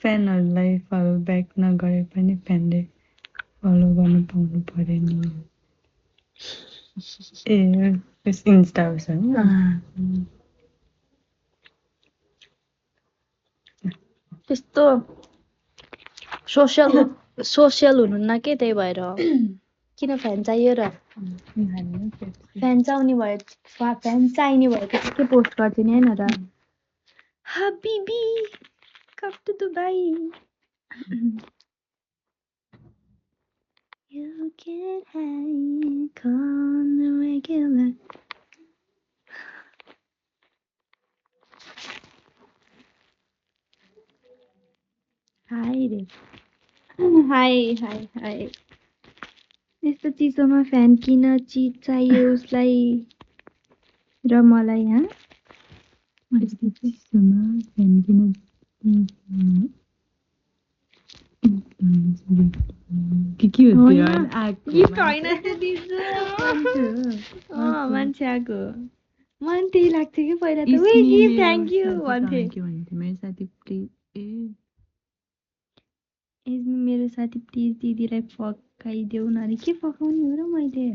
फ्यानहरूलाई follow back नगरे पनि फ्यानले follow गर्नु पाउनु पर्यो नि ए इन्स्टा हो त्यस्तो सोसियल हुनुहुन्न के त्यही भएर किन फ्यान चाहियो र फ्यान चाहिने भए के पोस्ट गर्छु नि हैन र हबीबी come to Dubai You can hang on the regular हाय रे हाय यस्तो चिसोमा फ्यान किन चिज चाहियो उसलाई र मलाई यस्तो चिसोमा फ्यान किन के हो त्यो गिफ्ट होइन त्यो दिन्छु मान्छे आएको मन त्यही लाग्थ्यो कि पहिला त वे गिफ्ट थ्याङ्क यू भन्थे मेरो साथी मेरो साथी प्लिज दिदीलाई फकाइदेऊ न अरे के फकाउने हो र मैले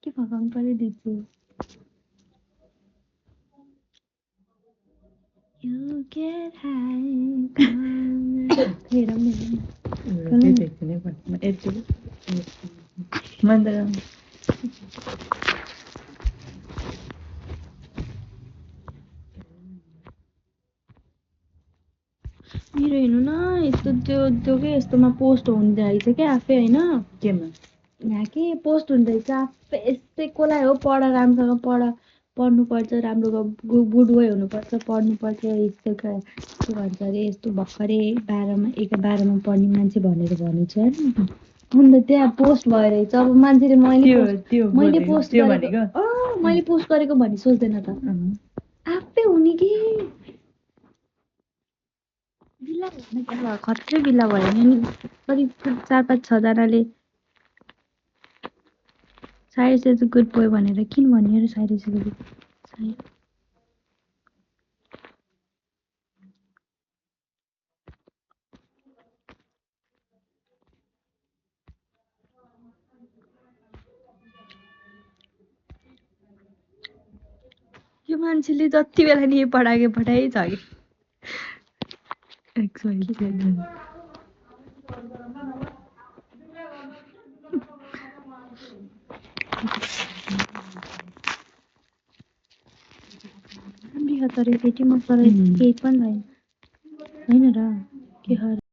के फकाउनु पर्यो दिदी You get high हेरौँ मेरो हेर्नु न यस्तो त्यो के यस्तोमा पोस्ट हुँदै रहेछ क्या आफै होइन केमा यहाँ के पोस्ट हुँदै रहेछ आफै यस्तै कसलाई हो राम्रोसँग पढ्नुपर्छ राम्रो गुड वे हुनुपर्छ पढ्नुपर्छ यस्तो के भन्छ अरे यस्तो भर्खरै 12मा पढ्ने मान्छे भनेर भनेको छ अन्त त्यहाँ पोस्ट भइरहेछ अब मान्छेले मैले पोस्ट गरेको भन्ने सोच्दैन त आफै हुने कि बिल्ला भएन खत्रै बिल्ला भयो नि करिब 4-5-6 जनाले साइरेस इज अ गुड बोय भनेर किन भन्यो र साइरेस इज अ गुड यो मान्छेले जति बेला नि पढाइ छ कि बिहा तर केटी म तर केही पनि होइन र के